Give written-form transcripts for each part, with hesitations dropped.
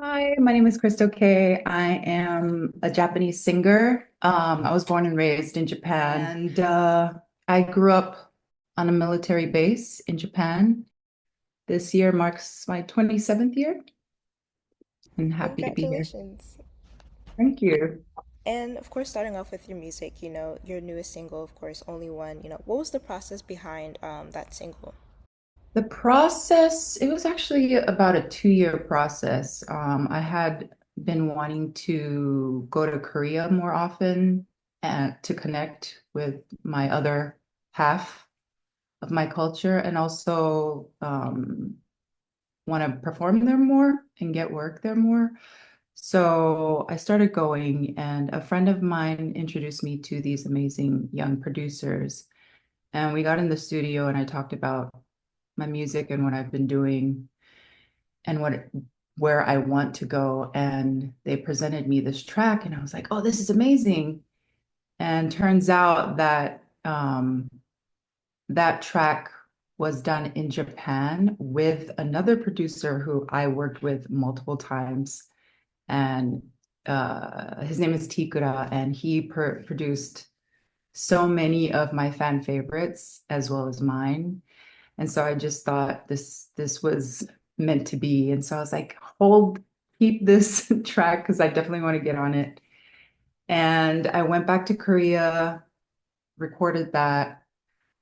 Hi, my name is Crystal K. I am a Japanese singer. I was born and raised in Japan, and I grew up on a military base in Japan. This year marks my 27th year, and happy to be here. Congratulations. Thank you. And of course, starting off with your music, your newest single, of course, Only One, what was the process behind that single? The process, it was actually about a 2-year process. I had been wanting to go to Korea more often and to connect with my other half of my culture and also want to perform there more and get work there more. So I started going, and a friend of mine introduced me to these amazing young producers. And we got in the studio, and I talked about my music and what I've been doing and where I want to go. And they presented me this track, and I was like, "Oh, this is amazing!" And turns out that that track was done in Japan with another producer who I worked with multiple times. And his name is Tikura, and he produced so many of my fan favorites as well as mine. And so I just thought this was meant to be. And so I was like, keep this track because I definitely want to get on it. And I went back to Korea, recorded that,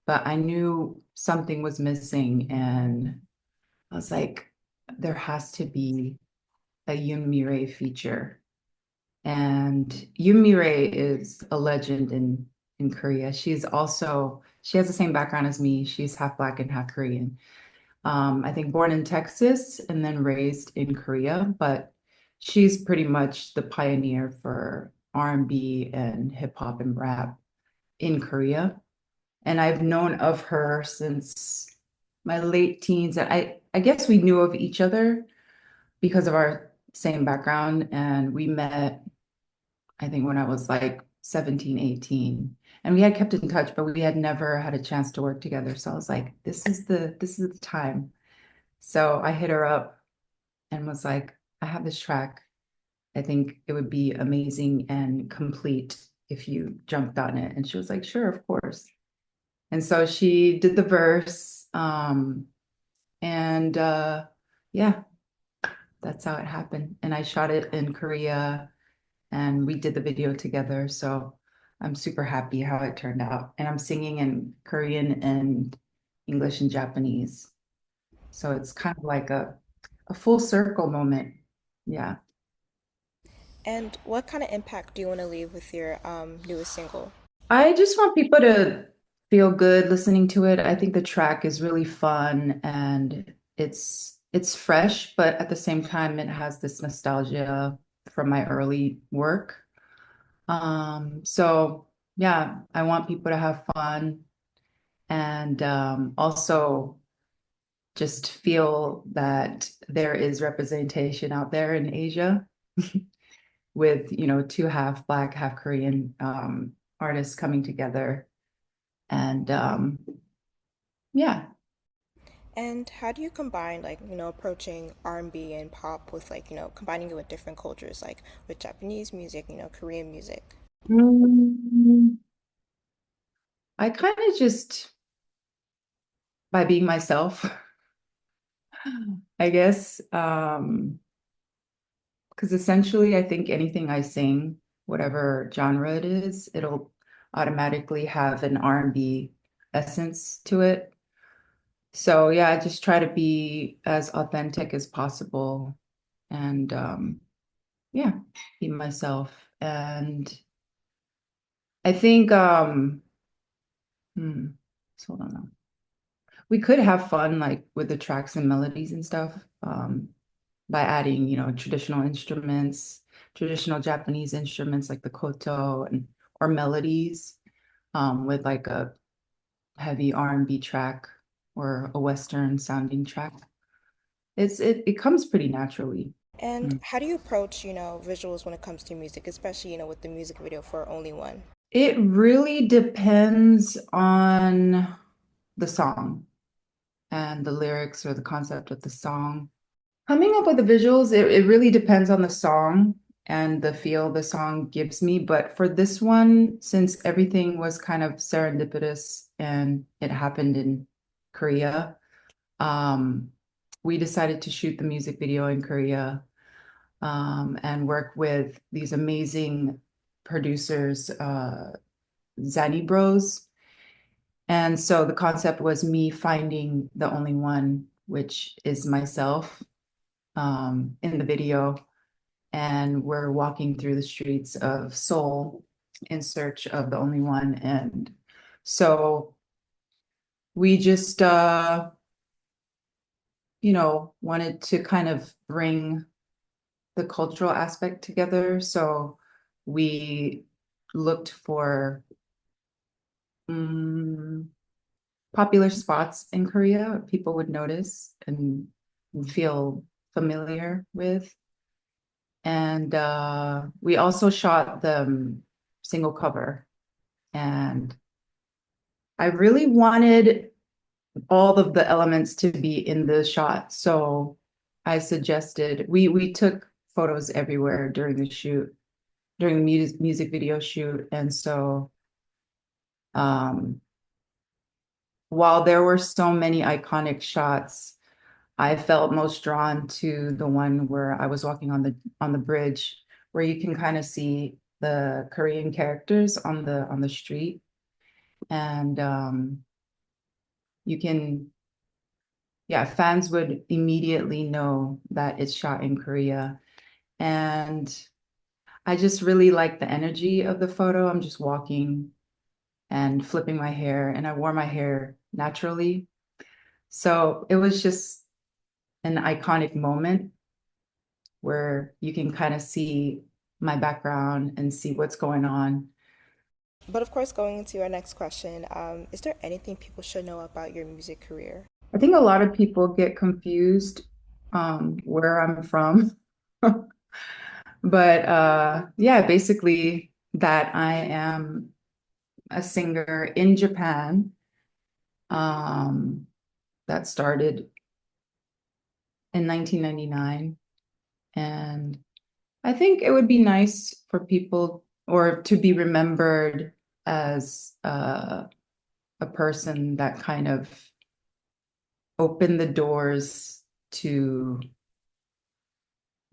but I knew something was missing, and I was like, there has to be a Yoon Mi feature. And Yoon Mi is a legend in Korea. She has the same background as me. She's half Black and half Korean. I think born in Texas and then raised in Korea, but she's pretty much the pioneer for R&B and hip hop and rap in Korea. And I've known of her since my late teens. And I guess we knew of each other because of our same background. And we met, I think, when I was like 17, 18. And we had kept in touch, but we had never had a chance to work together. So I was like, this is the time. So I hit her up and was like, I have this track. I think it would be amazing and complete if you jumped on it. And she was like, sure, of course. And so she did the verse. And yeah, that's how it happened. And I shot it in Korea and we did the video together. So I'm super happy how it turned out. And I'm singing in Korean and English and Japanese. So it's kind of like a full circle moment. Yeah. And what kind of impact do you want to leave with your newest single? I just want people to feel good listening to it. I think the track is really fun and it's fresh, but at the same time it has this nostalgia from my early work. So yeah, I want people to have fun and also just feel that there is representation out there in Asia with, two half Black, half Korean artists coming together. And yeah, And how do you combine approaching R&B and pop with combining it with different cultures, like with Japanese music, Korean music? Mm, I kind of just by being myself, I guess. Because essentially, I think anything I sing, whatever genre it is, it'll automatically have an R&B essence to it. So yeah, I just try to be as authentic as possible and yeah, be myself. And I think hmm, so hold on now. We could have fun like with the tracks and melodies and stuff by adding, traditional instruments, traditional Japanese instruments like the koto and or melodies with like a heavy R&B track or a Western sounding track. It comes pretty naturally. And Mm. how do you approach, visuals when it comes to music, especially, with the music video for Only One? It really depends on the song and the lyrics or the concept of the song. Coming up with the visuals, it really depends on the song and the feel the song gives me. But for this one, since everything was kind of serendipitous and it happened in Korea, um, we decided to shoot the music video in Korea, and work with these amazing producers, Zani Bros. And so the concept was me finding the only one, which is myself, in the video. And we're walking through the streets of Seoul in search of the only one. And so we just, wanted to kind of bring the cultural aspect together. So we looked for um, popular spots in Korea people would notice and feel familiar with. And we also shot the single cover. And I really wanted all of the elements to be in the shot. So I suggested we took photos everywhere during the shoot, during the music video shoot. And so um, while there were so many iconic shots, I felt most drawn to the one where I was walking on the bridge, where you can kind of see the Korean characters on the street, and you can, yeah, fans would immediately know that it's shot in Korea. And I just really like the energy of the photo. I'm just walking and flipping my hair, and I wore my hair naturally. So it was just an iconic moment where you can kind of see my background and see what's going on. But of course, going into our next question, is there anything people should know about your music career? I think a lot of people get confused where I'm from. But yeah, basically that I am a singer in Japan, um, that started in 1999. And I think it would be nice for people or to be remembered as a person that kind of opened the doors to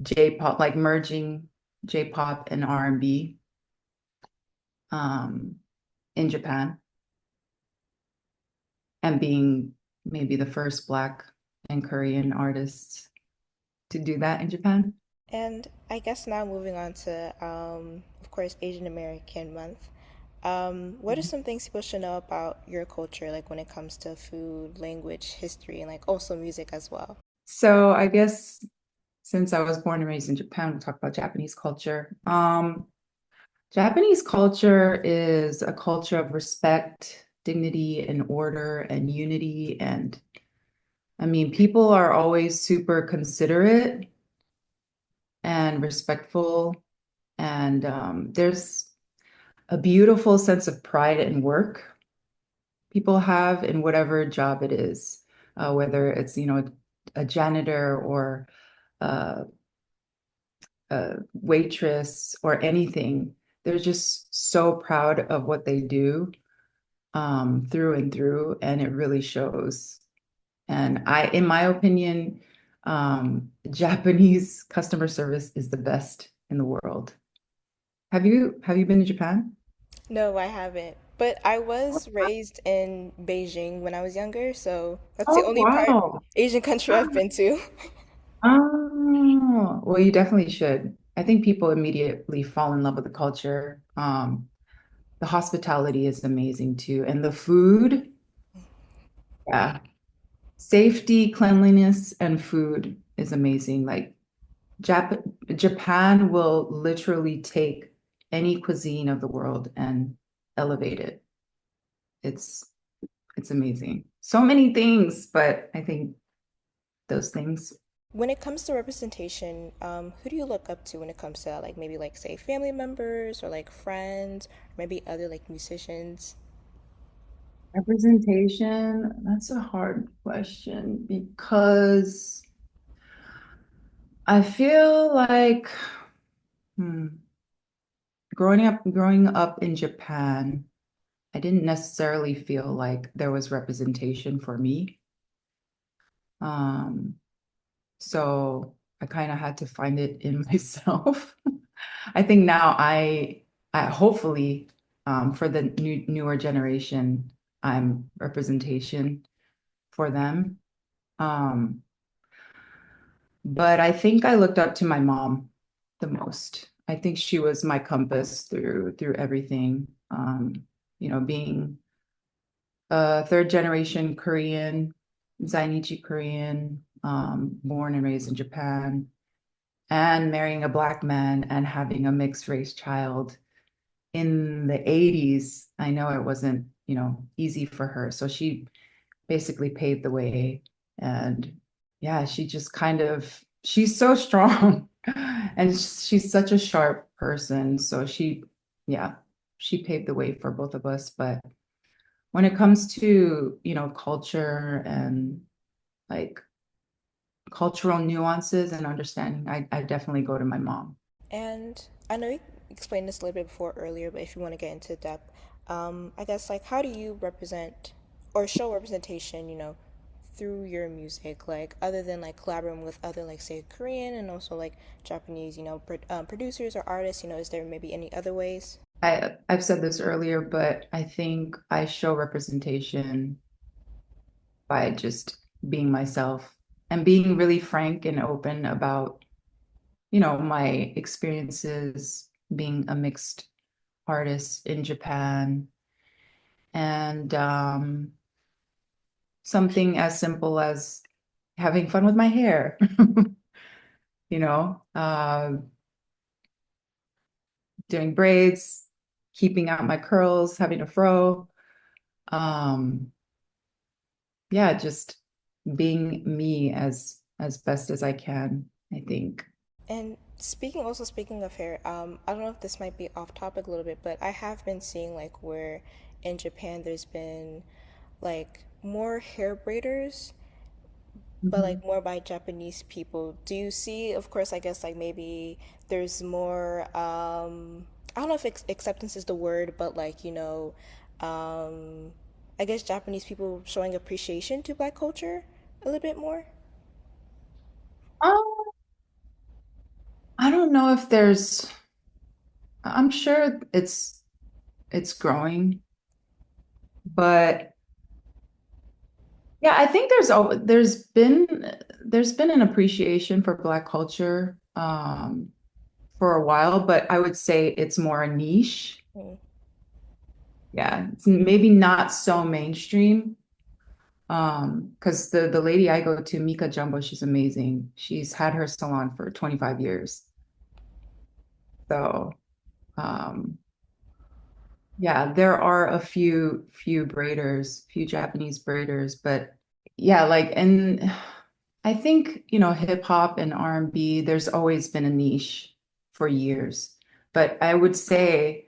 J-pop, like merging J-pop and R&B, um, in Japan, and being maybe the first Black and Korean artists to do that in Japan. And I guess now moving on to, of course, Asian American Month. What are some things people should know about your culture, like when it comes to food, language, history, and like also music as well? So I guess since I was born and raised in Japan, we'll talk about Japanese culture. Japanese culture is a culture of respect, dignity, and order and unity. And I mean, people are always super considerate and respectful. And there's a beautiful sense of pride and work people have in whatever job it is, whether it's, a janitor or uh, a waitress or anything. They're just so proud of what they do, through and through, and it really shows. And in my opinion, Japanese customer service is the best in the world. Have you been to Japan? No, I haven't. But I was raised in Beijing when I was younger, so that's the Oh, only part wow. Asian country I've been to. Oh, well, you definitely should. I think people immediately fall in love with the culture. The hospitality is amazing too, and the food, yeah. Safety, cleanliness, and food is amazing. Like Japan will literally take any cuisine of the world and elevate it. It's it's amazing. So many things, but I think those things. When it comes to representation, who do you look up to when it comes to that? Like maybe like say family members or like friends, or maybe other like musicians? Representation, that's a hard question because I feel like hmm, growing up in Japan, I didn't necessarily feel like there was representation for me. Um, so I kind of had to find it in myself. I think now I hopefully for the newer generation, I'm representation for them. Um, but I think I looked up to my mom the most. I think she was my compass through everything. Being a third generation Korean, Zainichi Korean, born and raised in Japan, and marrying a black man and having a mixed race child in the 80s. I know it wasn't, easy for her. So she basically paved the way. And yeah, she just she's so strong and she's such a sharp person. So yeah, she paved the way for both of us. But when it comes to, culture and like cultural nuances and understanding, I definitely go to my mom. And I know you explained this a little bit before earlier, but if you want to get into depth, I guess like how do you represent or show representation, through your music, like other than like collaborating with other like say Korean and also like Japanese, producers or artists, is there maybe any other ways? I've said this earlier, but I think I show representation by just being myself and being really frank and open about, my experiences being a mixed artist in Japan and something as simple as having fun with my hair, you know, uh, doing braids, keeping out my curls, having a fro. Um, yeah, just being me as best as I can, I think. And speaking of hair, I don't know if this might be off topic a little bit, but I have been seeing like where in Japan there's been like more hair braiders, but like Mhm. more by Japanese people. Do you see, of course, I guess like maybe there's more, I don't know if acceptance is the word, but like, um, I guess Japanese people showing appreciation to Black culture a little bit more? Um, I don't know if I'm sure it's growing, but yeah, I think there's been an appreciation for Black culture for a while, but I would say it's more a niche. Mm. Yeah, it's maybe not so mainstream. Because the lady I go to, Mika Jumbo, she's amazing. She's had her salon for 25 years. So um yeah, there are a few braiders, few Japanese braiders, but yeah, like and I think, hip hop and R&B, there's always been a niche for years. But I would say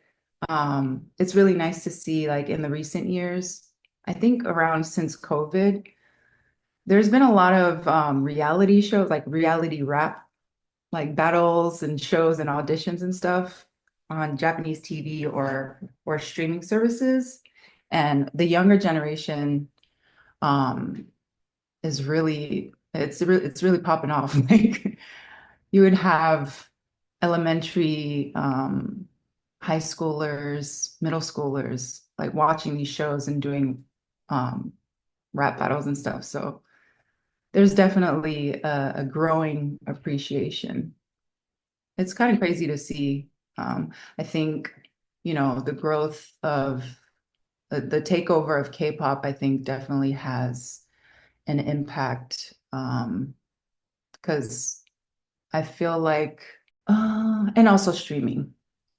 it's really nice to see like in the recent years, I think around since COVID, there's been a lot of reality shows, like reality rap, like battles and shows and auditions and stuff on Japanese TV or streaming services. And the younger generation um, it's really popping off. Like you would have elementary, high schoolers, middle schoolers, like watching these shows and doing um, rap battles and stuff. So there's definitely a growing appreciation. It's kind of crazy to see. I think, the growth of the takeover of K-pop, I think definitely has an impact. Because I feel like, and also streaming.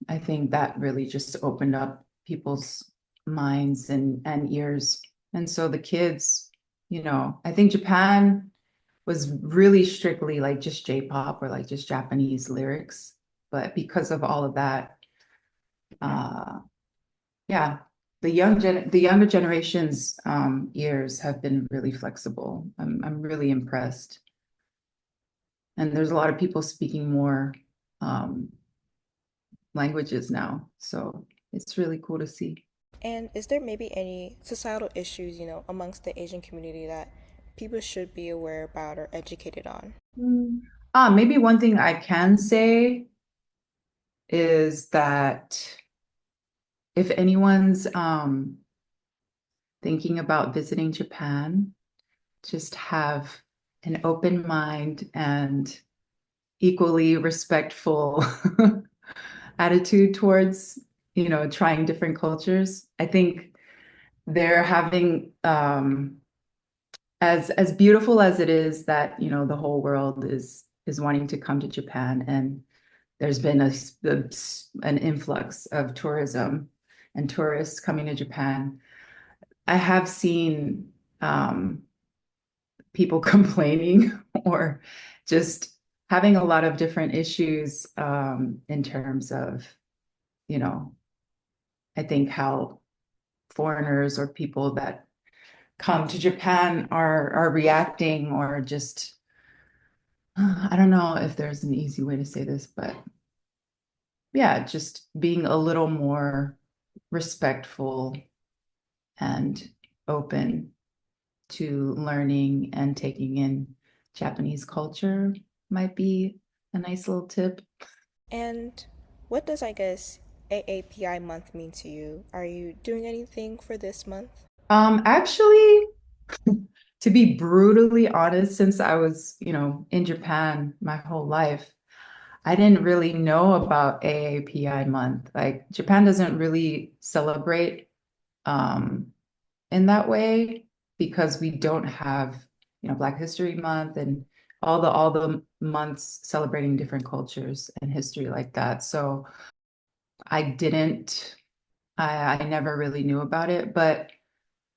I think that really just opened up people's minds and ears. And so the kids, I think Japan was really strictly like just J-pop or like just Japanese lyrics. But because of all of that, uh, yeah, the younger generation's ears have been really flexible. I'm really impressed. And there's a lot of people speaking more um, languages now. So it's really cool to see. And is there maybe any societal issues, amongst the Asian community that people should be aware about or educated on? Mm. Maybe one thing I can say is that if anyone's thinking about visiting Japan, just have an open mind and equally respectful attitude towards, trying different cultures. I think they're having as beautiful as it is that, the whole world is wanting to come to Japan, and there's been an influx of tourism and tourists coming to Japan. I have seen people complaining or just having a lot of different issues in terms of, you know, I think how foreigners or people that come to Japan are reacting, or just I don't know if there's an easy way to say this, but yeah, just being a little more respectful and open to learning and taking in Japanese culture might be a nice little tip. And what does, I guess, AAPI month mean to you? Are you doing anything for this month? Actually, to be brutally honest, since I was, in Japan my whole life, I didn't really know about AAPI month. Like Japan doesn't really celebrate um in that way because we don't have, Black History Month and all the months celebrating different cultures and history like that. So I didn't, I never really knew about it, but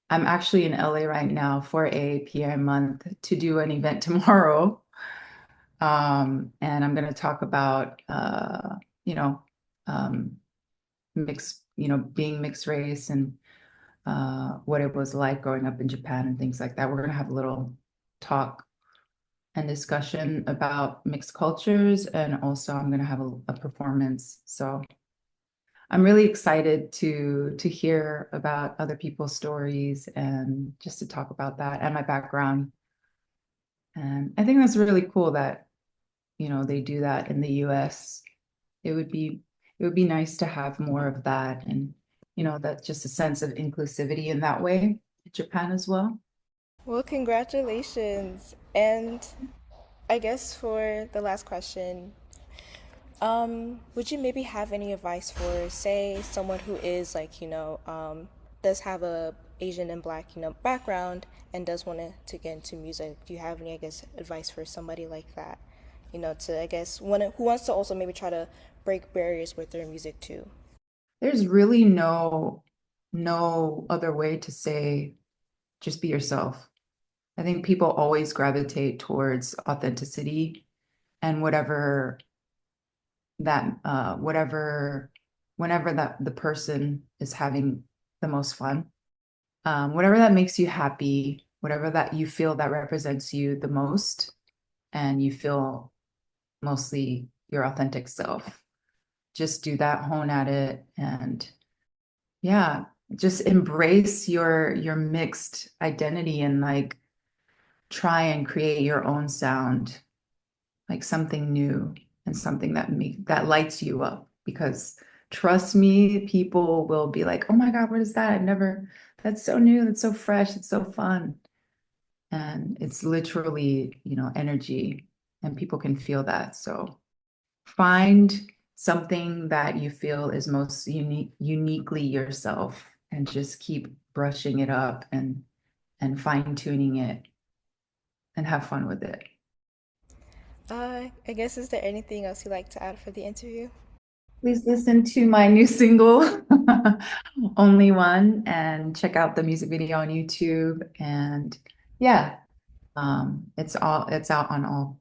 I'm actually in LA right now for AAPI month to do an event tomorrow. And I'm going to talk about, you know, um, being mixed race and what it was like growing up in Japan and things like that. We're going to have a little talk and discussion about mixed cultures, and also I'm going to have a performance. So I'm really excited to hear about other people's stories and just to talk about that and my background. And I think that's really cool that, they do that in the US. It would be it would be nice to have more of that, and that just a sense of inclusivity in that way in Japan as well. Well, congratulations. And I guess for the last question, would you maybe have any advice for, say, someone who is like, does have a Asian and Black, background and does want to get into music? Do you have any, I guess, advice for somebody like that? To, I guess, who wants to also maybe try to break barriers with their music too? There's really no other way to say just be yourself. I think people always gravitate towards authenticity and whatever whenever that the person is having the most fun. Whatever that makes you happy, whatever that you feel that represents you the most, and you feel mostly your authentic self. Just do that, hone at it, and yeah, just embrace your mixed identity and like try and create your own sound, like something new and something that lights you up. Because trust me, people will be like, "Oh my God, what is that? I've never, that's so new, that's so fresh, it's so fun." And it's literally, energy, and people can feel that. So find something that you feel is most uniquely yourself, and just keep brushing it up and fine tuning it and have fun with it. I guess, is there anything else you'd like to add for the interview? Please listen to my new single, Only One, and check out the music video on YouTube. And yeah, it's out on all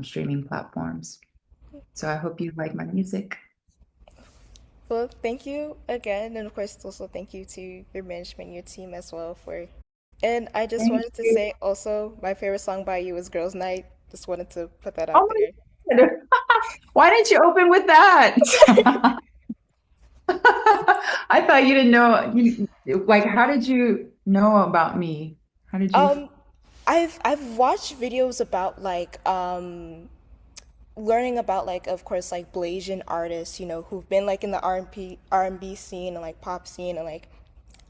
streaming platforms. So I hope you like my music. Well, thank you again, and of course, also thank you to your management, your team as well for. And I just Thank wanted to you. say also, my favorite song by you is "Girls' Night." Just wanted to put that out Oh there. my God. Why didn't you open with that? I thought you didn't know. Like, how did you know about me? How did you? Um, I've watched videos about learning about like of course like Blasian artists, who've been like in the R&B scene and like pop scene and like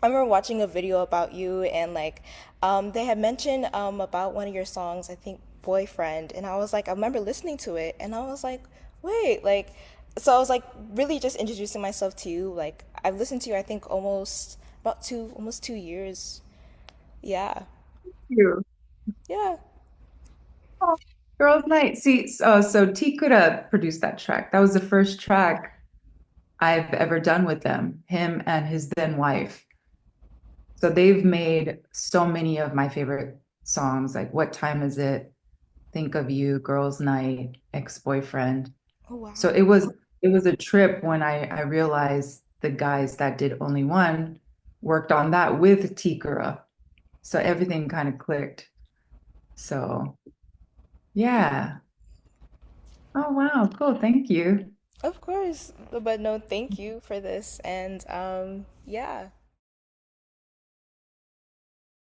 I remember watching a video about you and like they had mentioned about one of your songs, I think Boyfriend, and I was like I remember listening to it and I was like, wait, like so I was like really just introducing myself to you. Like I've listened to you I think almost 2 years. Yeah. You. Yeah. Oh, Girls' Night. See, so T could have produced that track. That was the first track I've ever done with them, him and his then wife. So they've made so many of my favorite songs, like What Time Is It? Think of You, Girls' Night, Ex-Boyfriend. Oh So wow. it was a trip when I realized the guys that did Only One worked on that with Tikura. So everything kind of clicked. So yeah. Oh wow, cool. Thank you. Of course. But no, thank you for this and yeah.